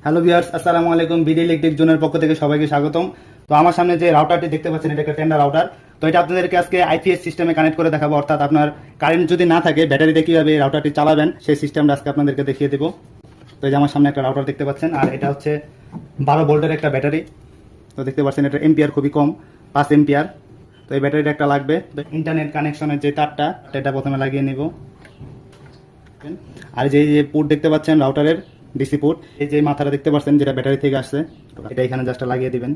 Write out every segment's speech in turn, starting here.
Hello viewers, আসসালামু আলাইকুম। BD electric জোনের পক্ষ থেকে সবাইকে স্বাগতম। তো আমার সামনে যে রাউটারটি দেখতে পাচ্ছেন, এটা একটা টেন্ডার রাউটার। তো এটা আপনাদেরকে আজকে আইপিএস সিস্টেমে কানেক্ট করে দেখাবো, অর্থাৎ আপনার কারেন্ট যদি না থাকে ব্যাটারিতে কীভাবে এই রাউটারটি চালাবেন সেই সিস্টেমটা আজকে আপনাদেরকে দেখিয়ে দেবো। তো এই যে আমার সামনে একটা রাউটার দেখতে পাচ্ছেন, আর এটা হচ্ছে 12 ভোল্টের একটা ব্যাটারি। তো দেখতে পাচ্ছেন এটা এম্পিয়ার খুবই কম, 5 এম্পিয়ার। তো এই ব্যাটারিটা একটা লাগবে। তো ইন্টারনেট কানেকশনের যে তারটা, এটা প্রথমে লাগিয়ে নিব। আর যে পোর্ট দেখতে পাচ্ছেন রাউটারের, ডিসি পোর্ট, এই যে মাথাটা দেখতে পাচ্ছেন যেটা ব্যাটারি থেকে আসছে, এটা এখানে জাস্ট লাগিয়ে দিবেন।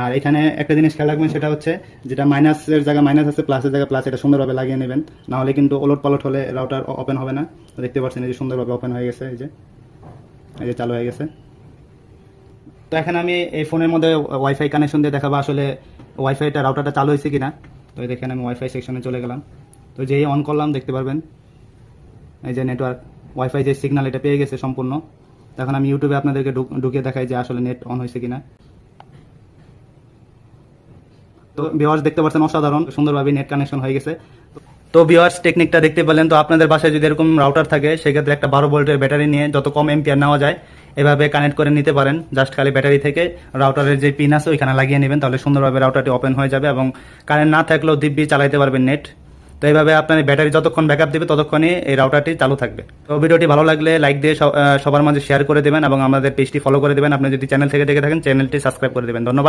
আর এখানে একটা জিনিস খেয়াল রাখবেন, সেটা হচ্ছে যেটা মাইনাসের জায়গায় মাইনাস আছে, প্লাসের জায়গায় প্লাস, এটা সুন্দরভাবে লাগিয়ে নেবেন, না হলে কিন্তু ওলট পালট হলে রাউটার ওপেন হবে না। দেখতে পাচ্ছেন এই যে সুন্দরভাবে ওপেন হয়ে গেছে, এই যে চালু হয়ে গেছে। তো এখানে আমি এই ফোনের মধ্যে ওয়াইফাই কানেকশন দিয়ে দেখাবো আসলে ওয়াইফাইটা রাউটারটা চালু হয়েছে কিনা। তো এই দেখেন আমি ওয়াইফাই সেকশনে চলে গেলাম। তো যেই অন করলাম দেখতে পারবেন এই যে নেটওয়ার্ক ওয়াইফাই যে সিগন্যাল এটা পেয়ে গেছে সম্পূর্ণ। এখন আমি ইউটিউবে আপনাদেরকে ঢুকিয়ে দেখাই যে আসলে নেট অন হয়েছে কিনা। তো ভিউয়ার্স দেখতে পাচ্ছেন অসাধারণ সুন্দরভাবে নেট কানেকশন হয়ে গেছে। তো ভিউয়ার্স টেকনিকটা দেখতে পেলেন। তো আপনাদের বাসায় যদি এরকম রাউটার থাকে, সেক্ষেত্রে একটা 12 ভোল্টের ব্যাটারি নিয়ে যত কম এম্পিয়ার নেওয়া যায় এভাবে কানেক্ট করে নিতে পারেন। জাস্ট খালি ব্যাটারি থেকে রাউটারের যে পিন আছে ওইখানে লাগিয়ে নেবেন, তাহলে সুন্দরভাবে রাউটারটি ওপেন হয়ে যাবে এবং কারেন্ট না থাকলেও দিব্যি চালাতে পারবেন নেট। তো এইভাবে আপনার ব্যাটারি যতক্ষণ ব্যাকআপ দেবে ততক্ষণই এই রাউটারটি চালু থাকবে। তো ভিডিওটি ভালো লাগলে লাইক দিয়ে সবার মাঝে শেয়ার করে দেবেন এবং আমাদের পেজটি ফলো করে দেবেন। আপনি যদি চ্যানেল থেকে দেখে থাকেন চ্যানেলটি সাবস্ক্রাইব করে দেবেন। ধন্যবাদ।